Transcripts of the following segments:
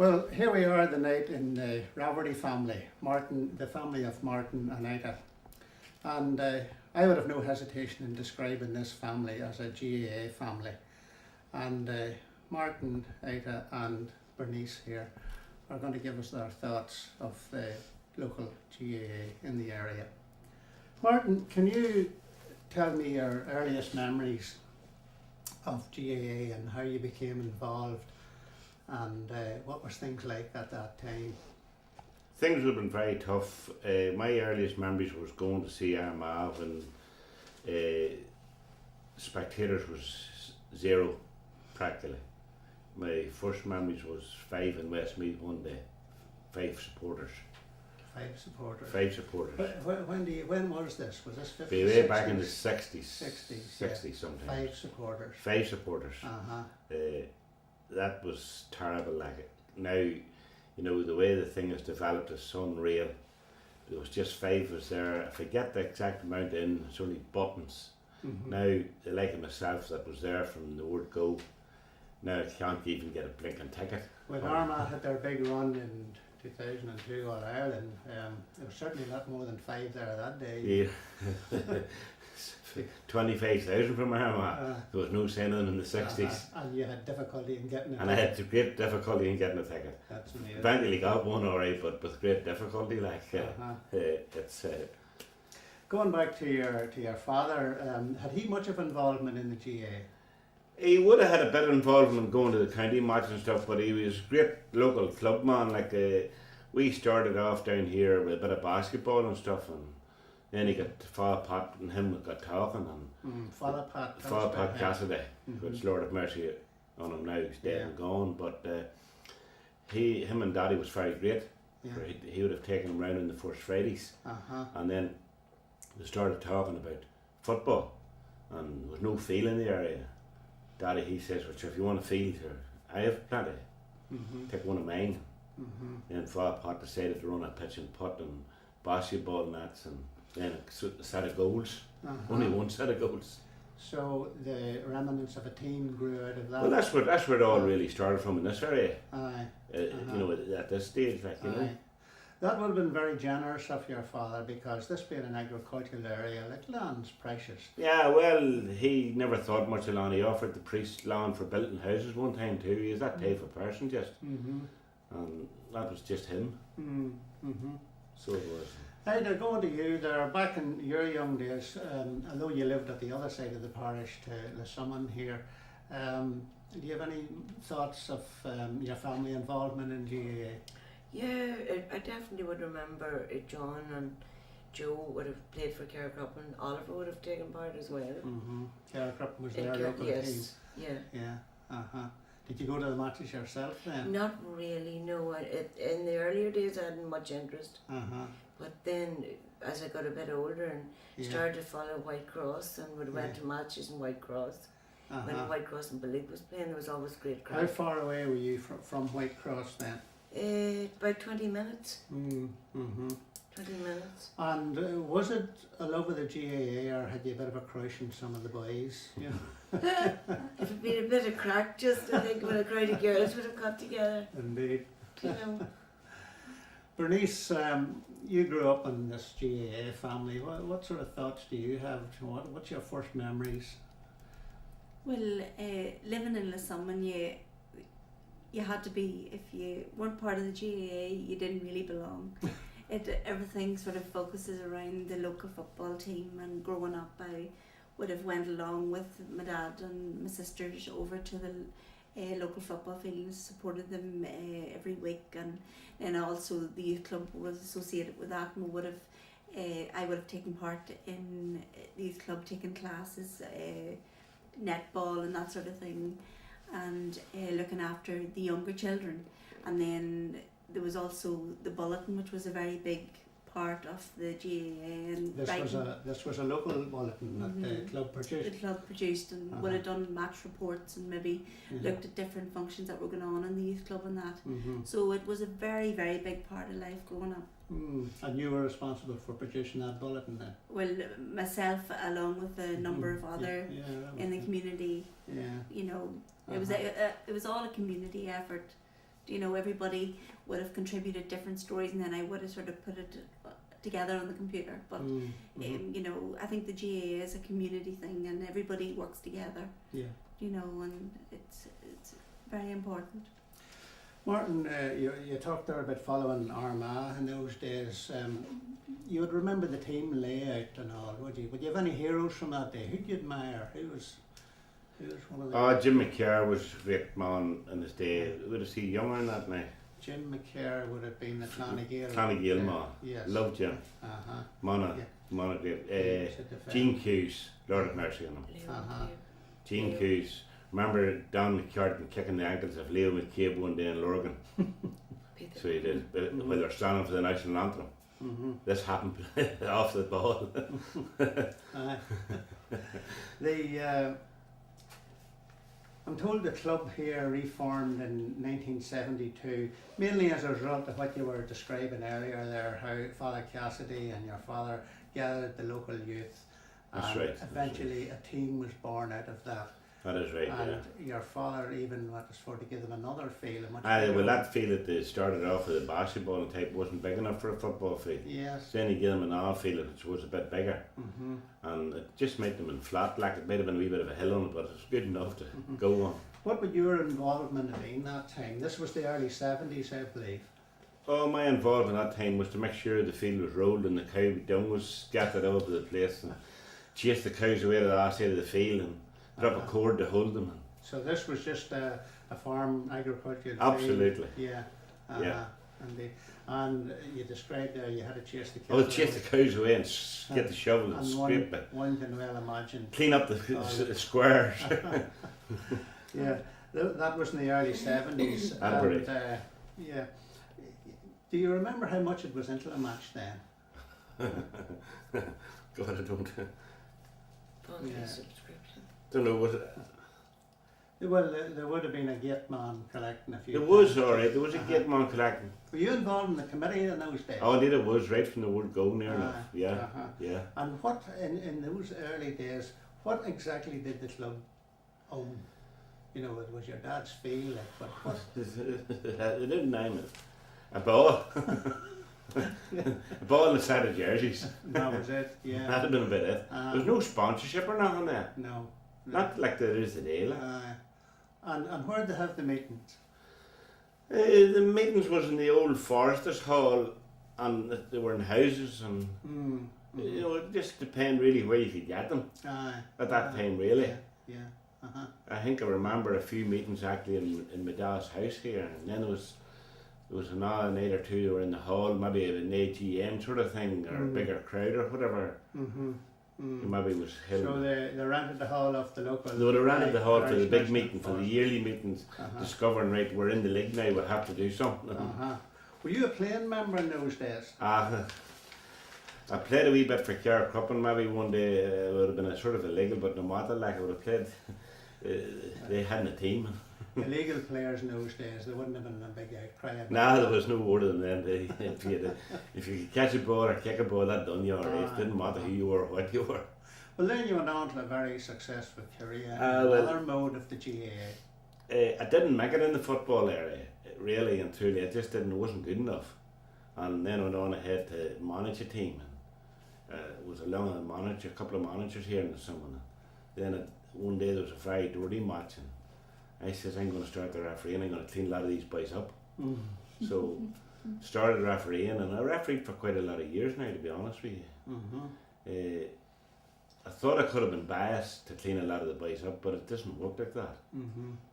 Well, here we are tonight in the Rafferty family, the family of Martin and Ita. And I would have no hesitation in describing this family as a GAA family. And Martin, Ita and Bernice here are going to give us their thoughts of the local GAA in the area. Martin, can you tell me your earliest memories of GAA and how you became involved, and what was things like at that time? Things would have been very tough. My earliest memories was going to see Armagh when spectators was zero practically. My first memories was 5 in Westmeath one day. 5 supporters. 5 supporters. 5 supporters. When was this? Was this 50s? Way back in the 60s. 60s sometimes. 5 supporters. 5 supporters. Uh-huh. That was terrible. Like now, you know, the way the thing has developed is so unreal. There was just 5 of us there. I forget the exact amount in. It's only buttons. Mm-hmm. Now, like myself, that was there from the word go. Now I can't even get a blinking ticket. When Armagh had their big run in 2002 All Ireland, there was certainly a lot more than 5 there that day. Yeah. 25,000 from Armagh. There was no saying in the 60s. And you had difficulty in getting it. And I had great difficulty in getting a ticket. That's amazing. Eventually got one alright, but with great difficulty. Like it's. Going back to your father, had he much of involvement in the GAA? He would have had a bit of involvement going to the county match and stuff, but he was a great local club man. Like we started off down here with a bit of basketball and stuff, and then he got Father Pat and him got talking, and Father Pat Cassidy, which Lord have mercy on him now, he's dead and gone. But him and Daddy was very great. Yeah. He would have taken him round on the first Fridays, and then they started talking about football, and there was no field in the area. Daddy, he says, well, if you want a field here, I have plenty. Take one of mine. Then Father Pat decided to run a pitch and putt and basketball nets, and then a set of goals. Only one set of goals. So the remnants of a team grew out of that. Well, that's where it all really started from in this area. Aye. You know, at this stage, like, you know. That would have been very generous of your father, because this being an agricultural area, like, land's precious. Yeah, well, he never thought much of land. He offered the priest land for building houses one time too. He was that type of person, just. And that was just him. So it was. Ida, going to you there, back in your young days, although you lived at the other side of the parish to Lissummon here, do you have any thoughts of your family involvement in GAA? Yeah, I definitely would remember John and Joe would have played for Carrickruppen, and Oliver would have taken part as well. Carrickruppen was their local team. Yeah. Did you go to the matches yourself then? Not really, no. In the earlier days I hadn't much interest. But then as I got a bit older and started to follow White Cross, and would went to matches in White Cross. When White Cross and Billig was playing, there was always great crowd. How far away were you from White Cross then? About 20 minutes. 20 minutes. And was it a love of the GAA, or had you a bit of a crush on some of the boys? It had been a bit of crack, just I think, when a crowd of girls would have got together. Indeed. You know. Bernice, you grew up in this GAA family. What sort of thoughts do you have? What's your first memories? Well, living in Lissummon, you had to be, if you weren't part of the GAA, you didn't really belong. Everything sort of focuses around the local football team, and growing up I would have went along with my dad and my sisters over to the local football field and supported them every week, and then also the youth club was associated with that, and I would have taken part in the youth club, taking classes, netball and that sort of thing, and looking after the younger children. And then there was also the bulletin, which was a very big part of the GAA. And this was a local bulletin that the club produced. The club produced, and would have done match reports and maybe looked at different functions that were going on in the youth club and that. So it was a very, very big part of life growing up. And you were responsible for producing that bulletin then? Well, myself, along with a number of other in the community. You know, it was all a community effort you know, everybody would have contributed different stories, and then I would have sort of put it together on the computer. But you know, I think the GAA is a community thing, and everybody works together. Yeah. You know, and it's very important. Martin, you talked there about following Armagh in those days. You would remember the team layout and all, would you? Would you have any heroes from that day? Who do you admire? Who was one of the... Jim McCare was a great man in his day. Would have seen younger than that now. Jim McCare would have been the Clonagale man. Yes. Loved Jim. Man great. Gene Hughes, Lord have mercy on him. Gene Hughes. Remember Don McCartan kicking the ankles of Leo McCabe one day in Lurgan? So he did, while they were standing for the national anthem. This happened off the ball. I'm told the club here reformed in 1972, mainly as a result of what you were describing earlier there, how Father Cassidy and your father gathered the local youth. That's right. Eventually a team was born out of that. That is right, and your father even went as far to give them another field. Well, that field that they started off with, the basketball type, wasn't big enough for a football field. Yes. Then he gave them another field which was a bit bigger. And it just made them in flat, like it might have been a wee bit of a hill on it, but it was good enough to go on. What would your involvement have been that time? This was the early 70s, I believe. Oh, my involvement at that time was to make sure the field was rolled and the cow dung was scattered all over the place, and chase the cows away to the other side of the field and put up a cord to hold them. So this was just a farm agricultural Absolutely. field. Yeah. And you described there you had to chase the cows. Oh, chase the cows away and get the shovel and scrape it. One can well imagine. Clean up the squares. Yeah, that was in the early 70s. Yeah. Do you remember how much it was into a match then? God, I don't. Subscription. Don't know what. Well, there would have been a gate man collecting a few. There was, alright, there was a gate man collecting. Were you involved in the committee in those days? Oh, indeed it was, right from the word go near enough. Yeah. And what, in those early days, what exactly did the club own? You know, it was your dad's field, but what? They didn't name it. A ball. A ball and a set of jerseys. That was it, yeah. That'd have been about it. There was no sponsorship or nothing there. No. Not like there is today. Like. And where did they have the meetings? The meetings was in the old Foresters Hall, and they were in houses, and you know, it just depended really where you could get them at that time, really. Yeah. I think I remember a few meetings actually in my dad's house here, and then there was another night or two they were in the hall, maybe an AGM sort of thing, or a bigger crowd or whatever. Maybe it was held. So they rented the hall off the local. They would have rented the hall for the big meeting, for the yearly meetings, discovering, right, we're in the league now, we'll have to do something. Were you a playing member in those days? I played a wee bit for Care Cruppin, maybe one day. It would have been a sort of illegal, but no matter, like I would have played. They hadn't a team. Illegal players in those days, there wouldn't have been a big outcry. Nah, there was no order than them. If you could catch a ball or kick a ball, that done you alright. It didn't matter who you were or what you were. Well, then you went on to a very successful career in another mode of the GAA. I didn't make it in the football area, really and truly. I just didn't. It wasn't good enough. And then went on ahead to manage a team. Was along a couple of managers here in the summer. Then one day there was a very dirty match, and I says, I'm going to start the referee and I'm going to clean a lot of these boys up. So started refereeing, and I refereed for quite a lot of years now, to be honest with you. I thought I could have been biased to clean a lot of the boys up, but it doesn't work like that.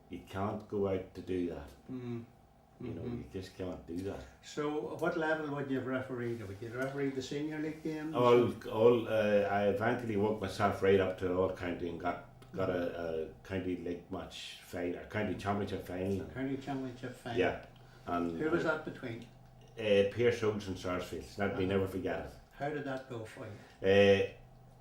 You can't go out to do that. You know, you just can't do that. So, what level would you have refereed? Would you referee the senior league games? I eventually worked myself right up to all county and got a county league match final, a county championship final. County championship final. Yeah. And who was that between? Pierce Oaks and Sarsfield. Let me never forget it. How did that go for you?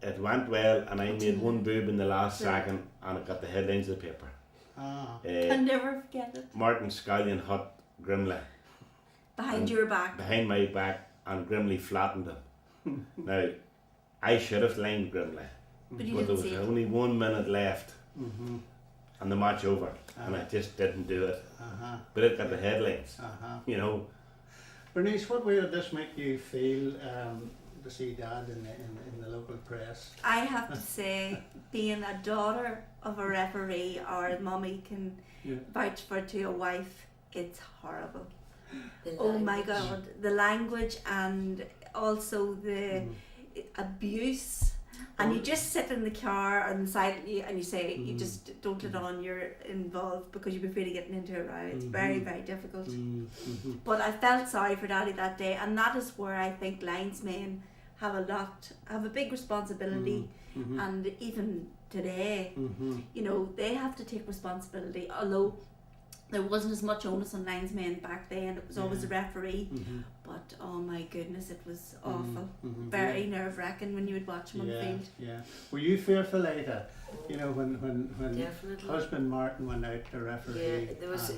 It went well, and I made one boob in the last second, and it got the headlines of the paper. I'll never forget it. Martin Scallion hit Grimley. Behind your back. Behind my back, and Grimley flattened him. Now, I should have lined Grimley, but there was only 1 minute left. and the match over, and I just didn't do it. But it got the headlines, you know. Bernice, what way did this make you feel to see Dad in the local press? I have to say, being a daughter of a referee, or mummy can vouch for to a wife, it's horrible. Oh my God, the language and also the abuse. And you just sit in the car and silently and you say, you just don't let on you're involved because you'd be afraid of getting into a row. It's very, very difficult. But I felt sorry for Daddy that day, and that is where I think linesmen have a big responsibility. And even today, you know, they have to take responsibility, although there wasn't as much onus on linesmen back then. It was always the referee. But oh my goodness, it was awful. Very nerve-wracking when you would watch them on the field. Yeah. Were you fearful, Ida? You know, when Definitely. husband Martin went out to referee? Yeah, there was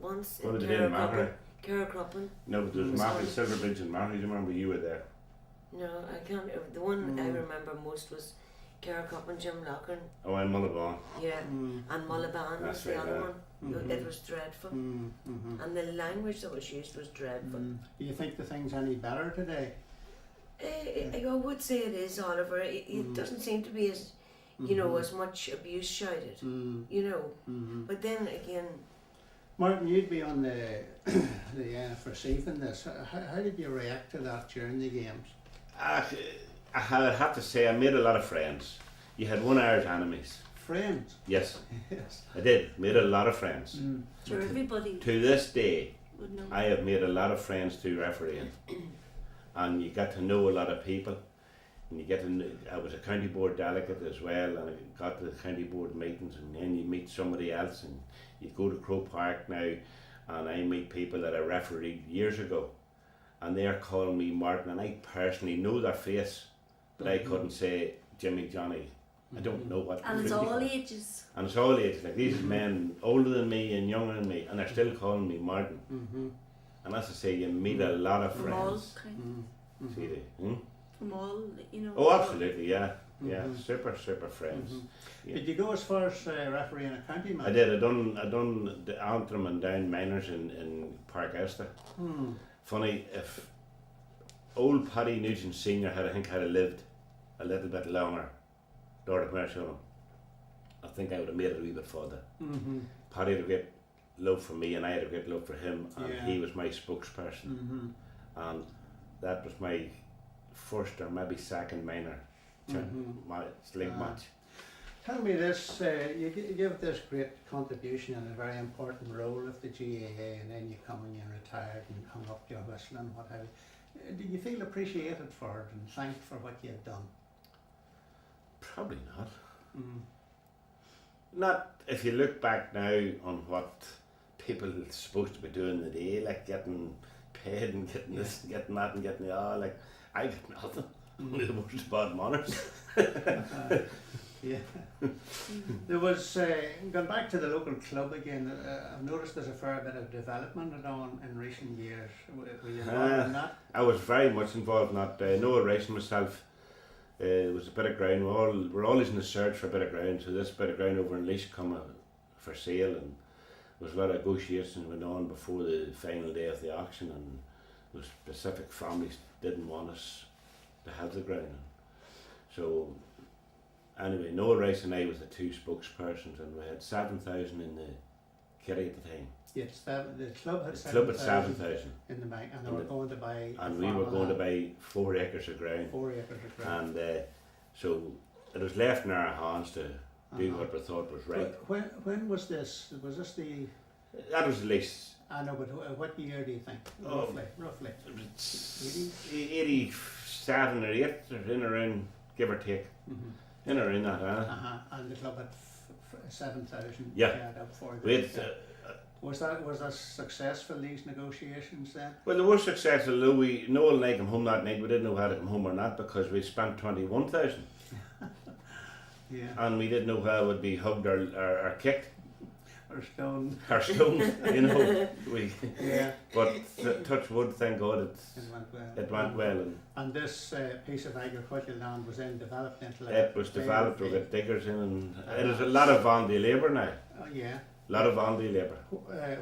once What in did they do in Margaret? Carracroppin. No, but there was Margaret, Silverbridge and Margaret. Do you remember you were there? No, I can't. The one I remember most was Carracroppin, Jim Loughlin. Oh, and Mullabon. Yeah, and Mullabon was the other one. It was dreadful. And the language that was used was dreadful. Do you think the thing's any better today? I would say it is, Oliver. It doesn't seem to be as, you know, as much abuse shouted, you know. But then again, Martin, you'd be on the receiving this. How did you react to that during the games? I have to say I made a lot of friends. You had one Irish enemies. Friends? Yes. Yes. I did. Made a lot of friends. Sure, everybody To this day, would know. I have made a lot of friends through refereeing. And you get to know a lot of people. And you get to know, I was a county board delegate as well, and I got to the county board meetings, and then you meet somebody else, and you go to Crow Park now, and I meet people that I refereed years ago, and they're calling me Martin, and I personally know their face, but I couldn't say Jimmy, Johnny. I don't know what. And it's all ages. And it's all ages. Like these men older than me and younger than me, and they're still calling me Martin. And as I say, you meet a lot of From all friends. kind. See they? From all, you know. Oh, absolutely, yeah. Yeah, super friends. Yeah. Did you go as far as refereeing a county match? I did. I done the Antrim and Down Minors in Park Esther. Funny, if old Paddy Nugent Senior had lived a little bit longer, Lord of mercy on him, I think I would have made it a wee bit further. Paddy had a great love for me, and I had a great love for him, and he was my spokesperson, and that was my first or maybe second minor league match. Tell me this, you give this great contribution and a very important role of the GAA, and then you come and you retired and hung up your whistle and what have you. Do you feel appreciated for it and thanked for what you've done? Probably not. Not if you look back now on what people are supposed to be doing the day, like getting paid and getting this and getting that and getting like I get nothing. Only the most bad manners. There was, going back to the local club again, I've noticed there's a fair bit of development on in recent years. Were you involved in that? I was very much involved in that. No racing myself. There was a bit of ground. We're always in the search for a bit of ground. So this bit of ground over in Laois come for sale, and there was a lot of negotiations went on before the final day of the auction, and the specific families didn't want us to have the ground. So anyway, Noel Rice and I was the two spokespersons, and we had 7,000 in the kitty at the time. Yes, the club had 7,000 in the bank, and they were going to buy. And we were going to buy 4 acres of ground. 4 acres of ground. And so it was left in our hands to do what we thought was right. When was this? Was this the? That was the least. I know, but what year do you think? Roughly. 87 or 8, or in around, give or take. In around that, And the club had 7,000. Yeah. Was that successful, these negotiations then? Well, they were successful, though Noel and I came home that night. We didn't know how to come home or not because we spent 21,000. Yeah. And we didn't know how it would be hugged or kicked. or stone. Our stones, you know. Yeah, But touch wood, thank God it went well. it went well, And this piece of agricultural land was then developed into like it was developed. We got diggers in, and it is a lot of on the labour now. Yeah. A lot of on the labour.